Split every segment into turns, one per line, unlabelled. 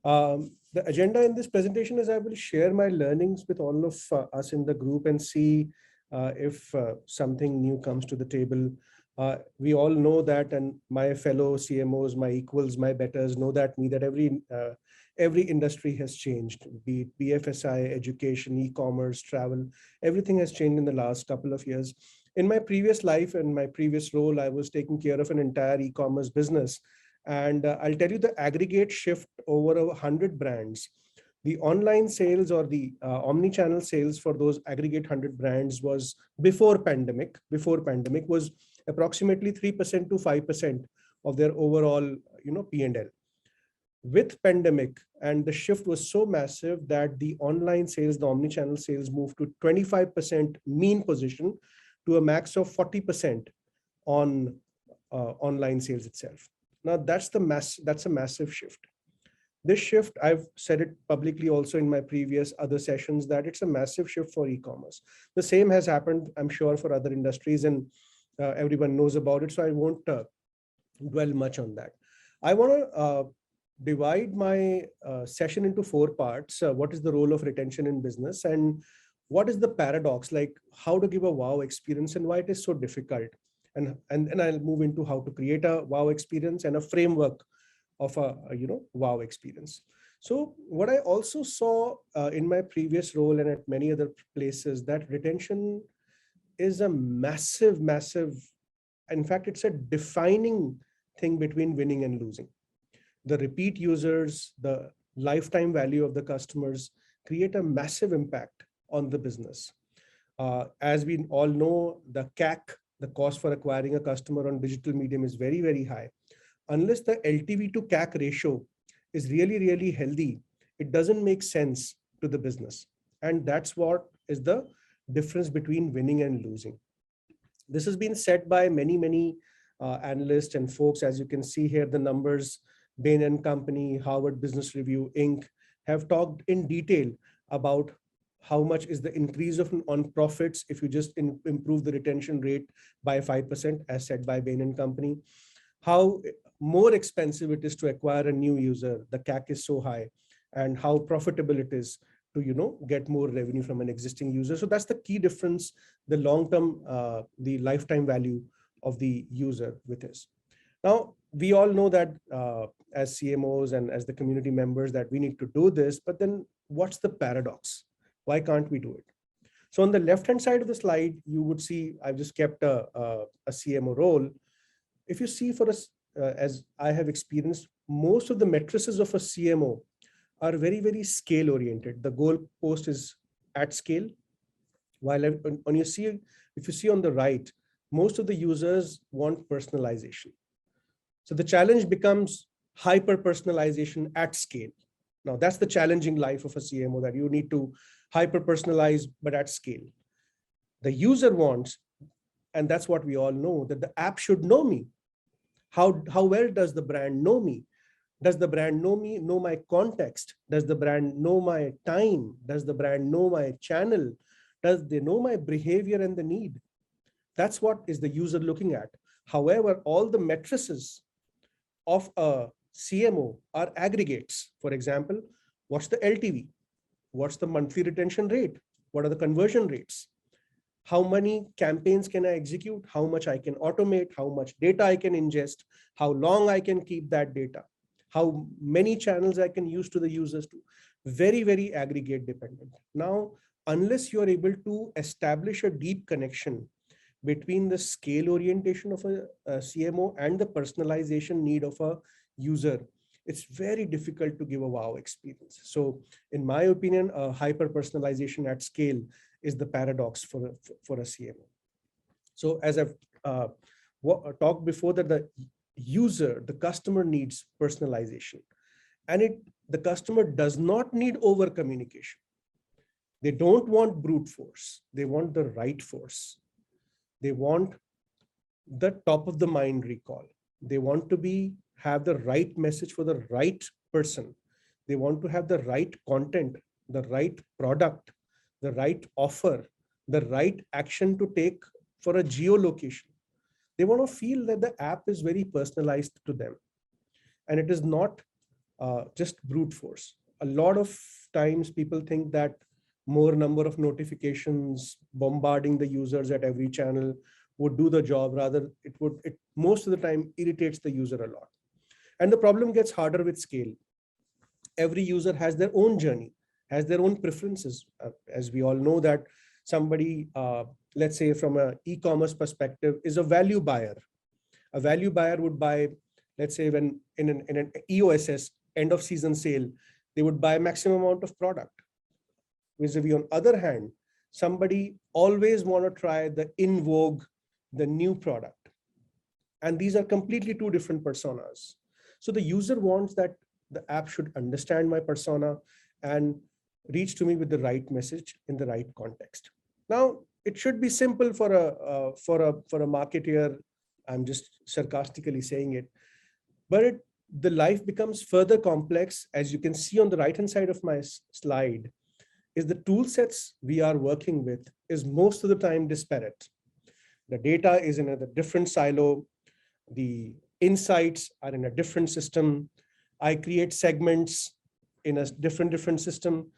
The agenda in this presentation is I will share my learnings with all of us in the group and see if something new comes to the table. We all know that, and my fellow CMOs, my equals, my betters know that every industry has changed, be it BFSI, education, e-commerce, travel, everything has changed in the last couple of years. In my previous life and my previous role, I was taking care of an entire e-commerce business. And I'll tell you the aggregate shift over 100 brands. The online sales or the omni-channel sales for those aggregate 100 brands was before pandemic was approximately 3% to 5% of their overall, P&L. With pandemic, and the shift was so massive that the online sales, the omni-channel sales moved to 25% mean position to a max of 40% on online sales itself. Now that's a massive shift. This shift, I've said it publicly also in my previous other sessions, that it's a massive shift for e-commerce. The same has happened, I'm sure, for other industries, and everyone knows about it. So I won't dwell much on that. I want to divide my session into 4 parts. What is the role of retention in business, and what is the paradox, like how to give a wow experience and why it is so difficult. And I'll move into how to create a wow experience and a framework of a wow experience. So what I also saw in my previous role and at many other places, that retention is a massive, in fact, it's a defining thing between winning and losing. The repeat users, the lifetime value of the customers create a massive impact on the business. As we all know, the CAC, the cost for acquiring a customer on digital medium, is very, very high. Unless the LTV to CAC ratio is really, really healthy, it doesn't make sense to the business. And that's what is the difference between winning and losing. This has been said by many analysts and folks. As you can see here, the numbers, Bain & Company, Harvard Business Review, Inc. have talked in detail about how much is the increase on profits if you just improve the retention rate by 5%, as said by Bain & Company. How more expensive it is to acquire a new user, the CAC is so high, and how profitable it is to get more revenue from an existing user. So that's the key difference, the long-term, the lifetime value of the user with this. Now, we all know that as CMOs and as the community members that we need to do this, but then what's the paradox? Why can't we do it? So on the left-hand side of the slide, you would see I've just kept a CMO role. If you see for us, as I have experienced, most of the matrices of a CMO are very, very scale oriented. The goal post is at scale. While if you see on the right, most of the users want personalization. So the challenge becomes hyper personalization at scale. Now that's the challenging life of a CMO, that you need to hyper personalize, but at scale. The user wants, and that's what we all know, that the app should know me. How well does the brand know me? Does the brand know me, know my context? Does the brand know my time? Does the brand know my channel? Does they know my behavior and the need? That's what is the user looking at. However, all the matrices of a CMO are aggregates. For example, what's the LTV? What's the monthly retention rate? What are the conversion rates? How many campaigns can I execute? How much I can automate? How much data I can ingest? How long I can keep that data? How many channels I can use to the users to? Very, very aggregate dependent. Now, unless you're able to establish a deep connection between the scale orientation of a CMO and the personalization need of a user, it's very difficult to give a wow experience. So in my opinion, hyper personalization at scale is the paradox for a CMO. So as I've talked before, that the user, the customer needs personalization, and the customer does not need over communication. They don't want brute force. They want the right force. They want the top of the mind recall. They want to have the right message for the right person. They want to have the right content, the right product, the right offer, the right action to take for a geolocation. They want to feel that the app is very personalized to them. And it is not just brute force. A lot of times people think that more number of notifications, bombarding the users at every channel would do the job. Rather, it most of the time irritates the user a lot. And the problem gets harder with scale. Every user has their own journey, has their own preferences. As we all know that somebody, let's say from an e-commerce perspective, is a value buyer. A value buyer would buy, let's say when in an EOSS, end of season sale, they would buy maximum amount of product. Vis-a-vis on other hand, somebody always want to try the in vogue, the new product. And these are completely two different personas. So the user wants that the app should understand my persona and reach to me with the right message in the right context. Now, it should be simple for a marketer. I'm just sarcastically saying it, but the life becomes further complex. As you can see on the right-hand side of my slide, is the tool sets we are working with is most of the time disparate. The data is in a different silo. The insights are in a different system. I create segments in a different system.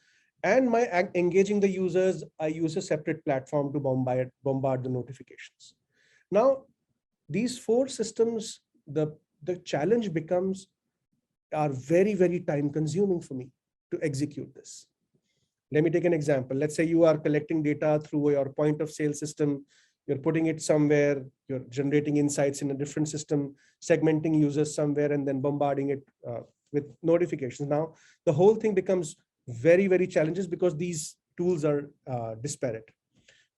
And my engaging the users, I use a separate platform to bombard the notifications. Now, these four systems, the challenge becomes are very, very time consuming for me to execute this. Let me take an example. Let's say you are collecting data through your point of sale system. You're putting it somewhere, you're generating insights in a different system, segmenting users somewhere, and then bombarding it with notifications. Now, the whole thing becomes very, very challenging because these tools are disparate.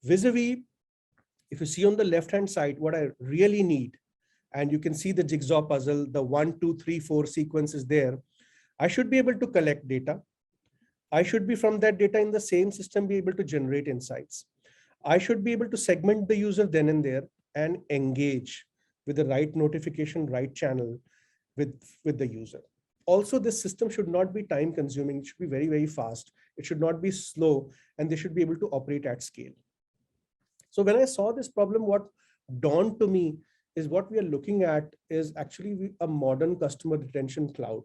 Vis-a-vis, if you see on the left-hand side, what I really need, and you can see the jigsaw puzzle, the 1, 2, 3, 4 sequence is there. I should be able to collect data. I should be from that data in the same system be able to generate insights. I should be able to segment the user then and there and engage with the right notification, right channel with the user. Also, this system should not be time consuming. It should be very, very fast. It should not be slow, and they should be able to operate at scale. So when I saw this problem, what dawned to me is what we are looking at is actually a modern customer retention cloud.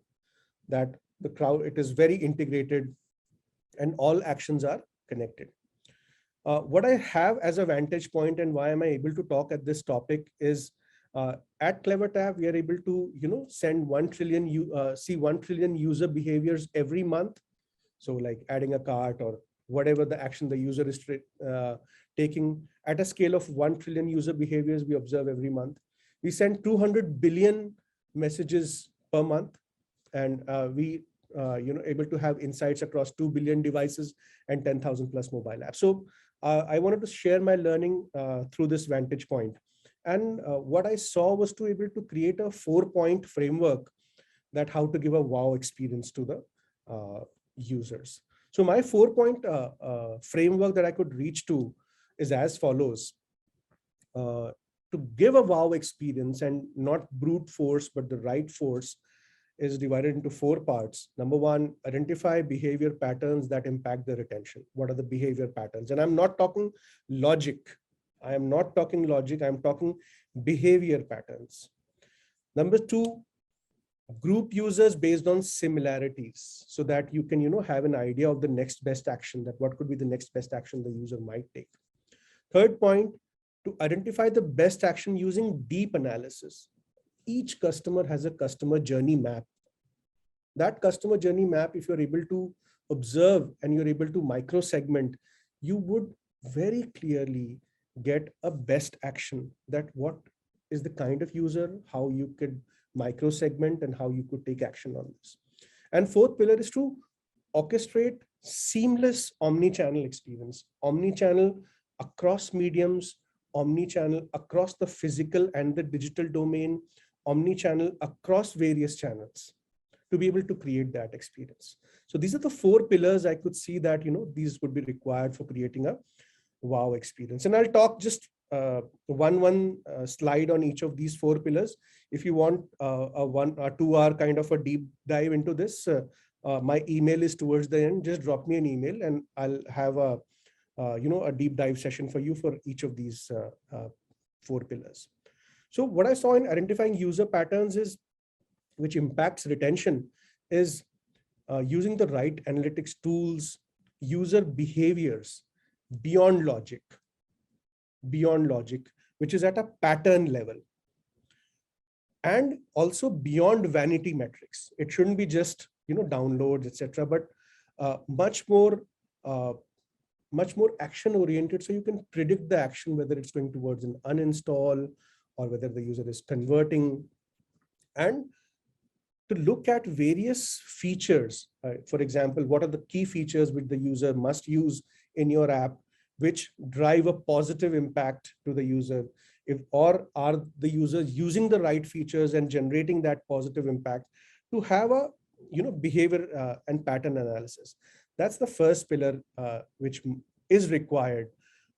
That the cloud, it is very integrated and all actions are connected. What I have as a vantage point and why am I able to talk at this topic is at Clevertab, we are able to, send 1 trillion, see 1 trillion user behaviors every month. So like adding a cart or whatever the action the user is taking at a scale of 1 trillion user behaviors we observe every month. We send 200 billion messages per month, and we able to have insights across 2 billion devices and 10,000 plus mobile apps. So I wanted to share my learning through this vantage point. And what I saw was to able to create a 4-point framework that how to give a wow experience to the users. So my 4-point framework that I could reach to is as follows. To give a wow experience and not brute force, but the right force is divided into 4 parts. Number 1, identify behavior patterns that impact the retention. What are the behavior patterns? And I'm not talking logic. I am not talking logic. I'm talking behavior patterns. Number 2, group users based on similarities so that you can, have an idea of the next best action, that what could be the next best action the user might take. Third point, to identify the best action using deep analysis. Each customer has a customer journey map. That customer journey map, if you're able to observe and you're able to micro segment, you would very clearly get a best action, that what is the kind of user, how you could micro segment and how you could take action on this. And 4th pillar is to orchestrate seamless omni-channel experience, omni-channel across mediums, omni-channel across the physical and the digital domain, omni-channel across various channels to be able to create that experience. So these are the 4 pillars I could see that, these would be required for creating a wow experience. And I'll talk just one slide on each of these 4 pillars. If you want a 1 or 2 hour kind of a deep dive into this, my email is towards the end. Just drop me an email and I'll have a deep dive session for you for each of these 4 pillars. So what I saw in identifying user patterns is, which impacts retention, is using the right analytics tools, user behaviors beyond logic, which is at a pattern level, and also beyond vanity metrics. It shouldn't be just, downloads, etc., but much more action oriented. So you can predict the action, whether it's going towards an uninstall or whether the user is converting, and to look at various features. For example, what are the key features which the user must use in your app, which drive a positive impact to the user, or are the users using the right features and generating that positive impact, to have a behavior and pattern analysis. That's the first pillar which is required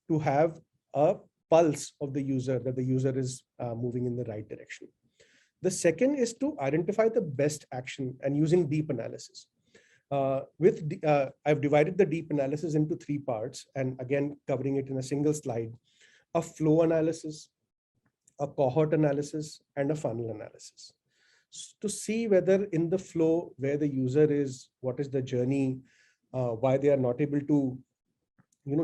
to have a pulse of the user, that the user is moving in the right direction. The second is to identify the best action and using deep analysis. I've divided the deep analysis into 3 parts, and again, covering it in a single slide: a flow analysis, a cohort analysis, and a funnel analysis. To see whether in the flow, where the user is, what is the journey, why they are not able to,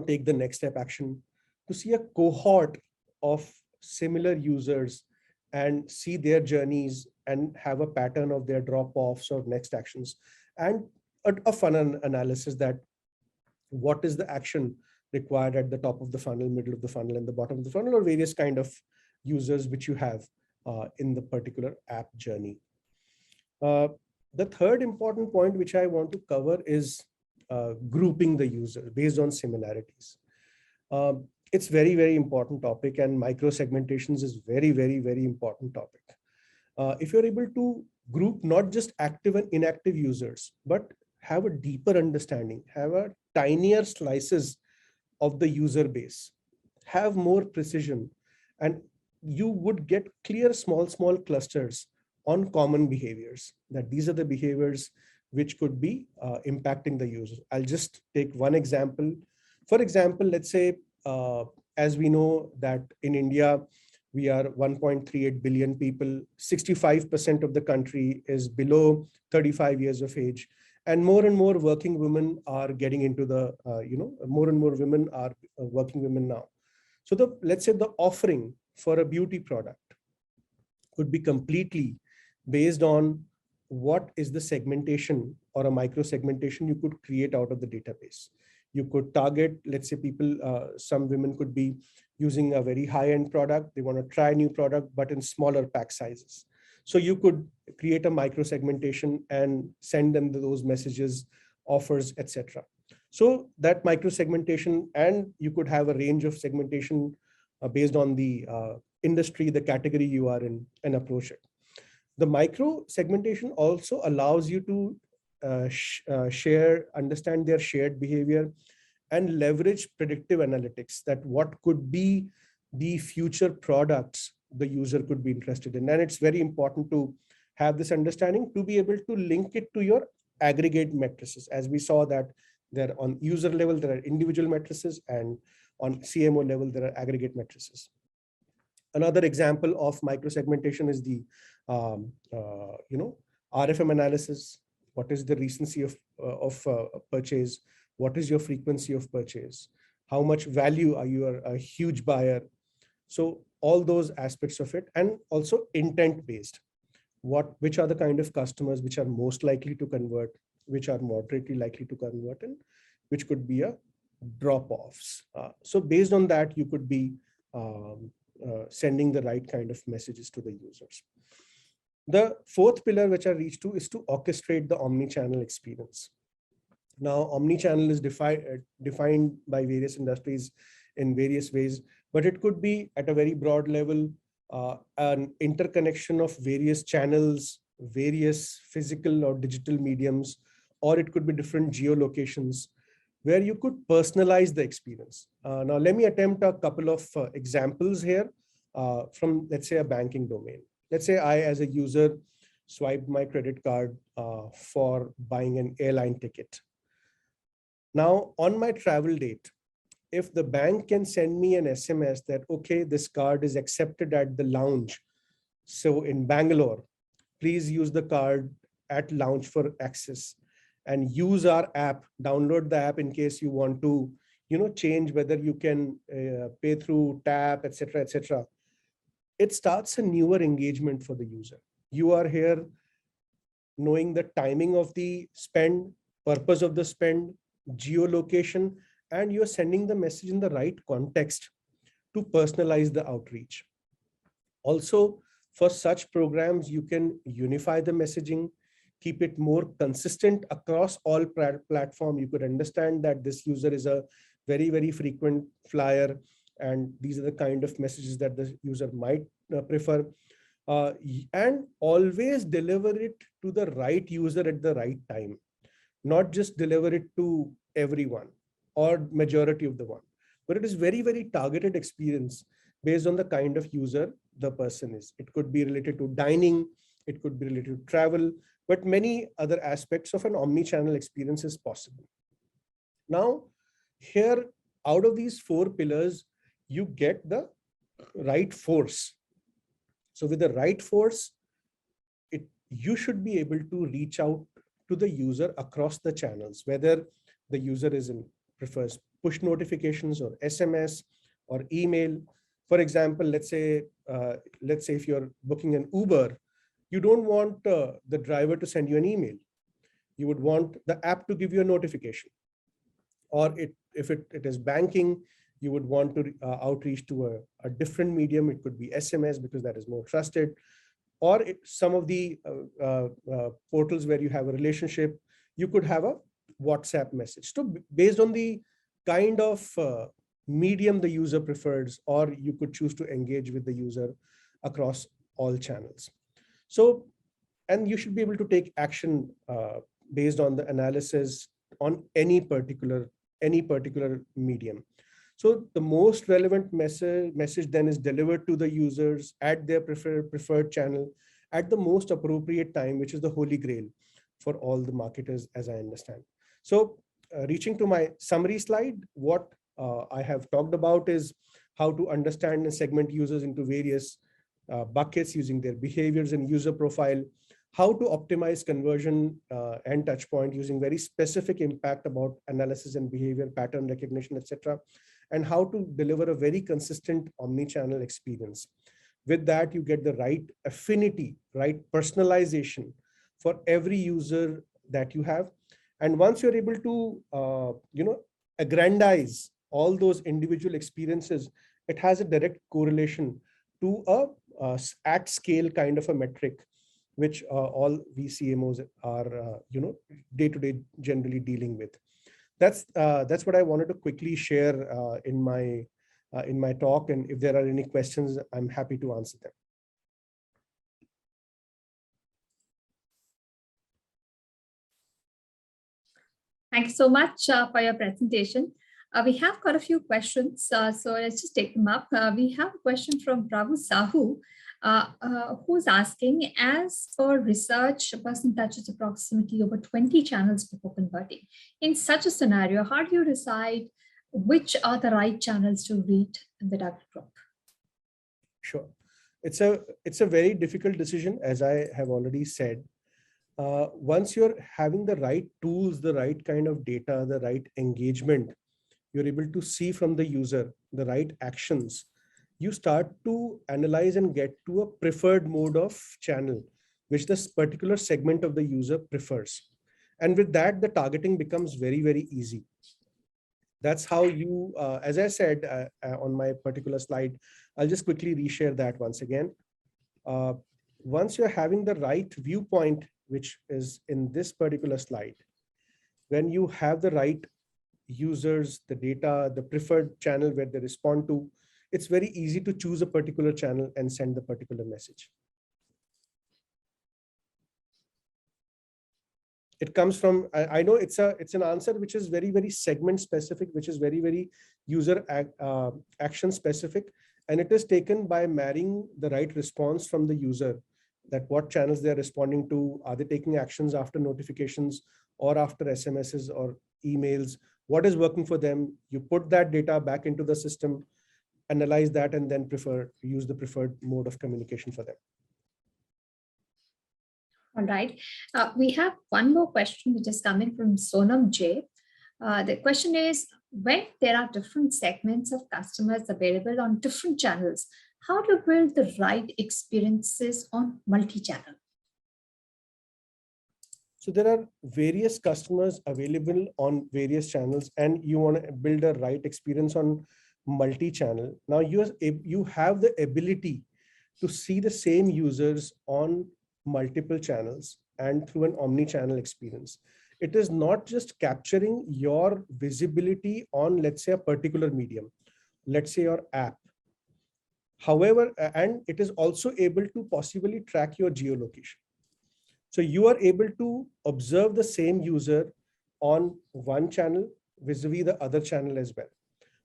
take the next step action. To see a cohort of similar users and see their journeys and have a pattern of their drop-offs or next actions, and a funnel analysis, that what is the action required at the top of the funnel, middle of the funnel, and the bottom of the funnel, or various kind of users which you have in the particular app journey. The third important point which I want to cover is grouping the user based on similarities. It's very, very important topic, and micro segmentations is very, very, very important topic. If you're able to group not just active and inactive users, but have a deeper understanding, have a tinier slices of the user base, have more precision, and you would get clear small clusters on common behaviors, that these are the behaviors which could be impacting the user. I'll just take one example. For example, let's say, as we know that in India, we are 1.38 billion people, 65% of the country is below 35 years of age. And more working women are getting into the, more and more women are working women now. So let's say the offering for a beauty product could be completely based on what is the segmentation or a micro segmentation you could create out of the database. You could target, let's say people, some women could be using a very high-end product. They want to try a new product, but in smaller pack sizes. So you could create a micro segmentation and send them those messages, offers, etc. So that micro segmentation, and you could have a range of segmentation based on the industry, the category you are in, and approach it. The micro segmentation also allows you to share, understand their shared behavior, and leverage predictive analytics, that what could be the future products the user could be interested in. And it's very important to have this understanding to be able to link it to your aggregate matrices. As we saw that there on user level, there are individual matrices, and on CMO level, there are aggregate matrices. Another example of microsegmentation is the RFM analysis. What is the recency of purchase? What is your frequency of purchase? How much value are you a huge buyer? So all those aspects of it, and also intent based. Which are the kind of customers which are most likely to convert, which are moderately likely to convert, and which could be a drop-offs. So based on that, you could be sending the right kind of messages to the users. The fourth pillar which I reach to is to orchestrate the omni-channel experience. Now, omni-channel is defined by various industries in various ways, but it could be at a very broad level, an interconnection of various channels, various physical or digital mediums, or it could be different geolocations where you could personalize the experience. Now, let me attempt a couple of examples here from, let's say, a banking domain. Let's say I, as a user, swiped my credit card for buying an airline ticket. Now, on my travel date, if the bank can send me an SMS that, okay, this card is accepted at the lounge, so in Bangalore, please use the card at launch for access and use our app, download the app in case you want to, change whether you can pay through tap, etc., etc. It starts a newer engagement for the user. You are here knowing the timing of the spend, purpose of the spend, geolocation, and you're sending the message in the right context to personalize the outreach. Also, for such programs, you can unify the messaging, keep it more consistent across all platforms. You could understand that this user is a very, very frequent flyer, and these are the kind of messages that the user might prefer. And always deliver it to the right user at the right time, not just deliver it to everyone or majority of the one, but it is very, very targeted experience based on the kind of user the person is. It could be related to dining, it could be related to travel, but many other aspects of an omni-channel experience is possible. Now, here, out of these 4 pillars, you get the right force. So with the right force, you should be able to reach out to the user across the channels, whether the user prefers push notifications or SMS or email. For example, let's say if you're booking an Uber, you don't want the driver to send you an email. You would want the app to give you a notification. Or if it is banking, you would want to outreach to a different medium. It could be SMS because that is more trusted. Or some of the portals where you have a relationship, you could have a WhatsApp message. So based on the kind of medium the user prefers, or you could choose to engage with the user across all channels. So, and you should be able to take action based on the analysis on any particular medium. So the most relevant message then is delivered to the users at their preferred channel at the most appropriate time, which is the holy grail for all the marketers, as I understand. So reaching to my summary slide, what I have talked about is how to understand and segment users into various buckets using their behaviors and user profile, how to optimize conversion and touch point using very specific impact about analysis and behavior, pattern recognition, etc., and how to deliver a very consistent omni-channel experience. With that, you get the right affinity, right personalization for every user that you have. And once you're able to, aggrandize all those individual experiences, it has a direct correlation to a at scale kind of a metric, which all we CMOs are, day-to-day generally dealing with. That's what I wanted to quickly share in my talk. And if there are any questions, I'm happy to answer them.
Thank you so much for your presentation. We have got a few questions, so let's just take them up. We have a question from Prabhu Sahu, who's asking, as for research, a person touches approximately over 20 channels before converting. In such a scenario, how do you decide which are the right channels to reach the target group?
Sure. It's a very difficult decision, as I have already said. Once you're having the right tools, the right kind of data, the right engagement, you're able to see from the user the right actions, you start to analyze and get to a preferred mode of channel, which this particular segment of the user prefers. And with that, the targeting becomes very, very easy. That's how you, as I said on my particular slide, I'll just quickly reshare that once again. Once you're having the right viewpoint, which is in this particular slide, when you have the right users, the data, the preferred channel where they respond to, it's very easy to choose a particular channel and send the particular message. It comes from, I know it's an answer which is very, very segment specific, which is very, very user action specific. And it is taken by marrying the right response from the user, that what channels they're responding to, are they taking actions after notifications or after SMSs or emails, what is working for them. You put that data back into the system, analyze that, and then use the preferred mode of communication for them.
All right. We have one more question which is coming from Sonam J. The question is, when there are different segments of customers available on different channels, how to build the right experiences on multi-channel?
So there are various customers available on various channels, and you want to build a right experience on multi-channel. Now you have the ability to see the same users on multiple channels and through an omni-channel experience. It is not just capturing your visibility on, let's say, a particular medium, let's say your app. However, and it is also able to possibly track your geolocation. So you are able to observe the same user on one channel vis-a-vis the other channel as well.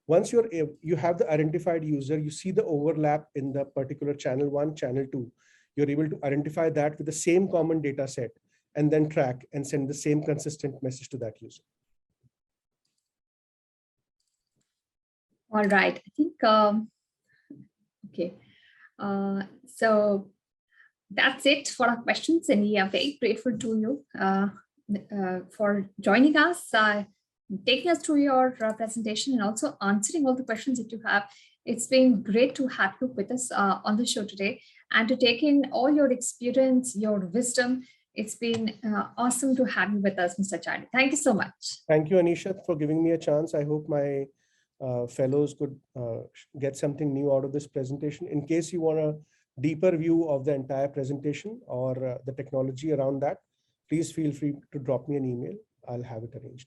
Once you have the identified user, you see the overlap in the particular channel 1, channel 2. You're able to identify that with the same common data set and then track and send the same consistent message to that user.
All right. I think, okay. So that's it for our questions, and we are very grateful to you for joining us, taking us through your presentation and also answering all the questions that you have. It's been great to have you with us on the show today and to take in all your experience, your wisdom. It's been awesome to have you with us, Mr. Charlie. Thank you so much.
Thank you, Anisha, for giving me a chance. I hope my fellows could get something new out of this presentation. In case you want a deeper view of the entire presentation or the technology around that, please feel free to drop me an email. I'll have it arranged.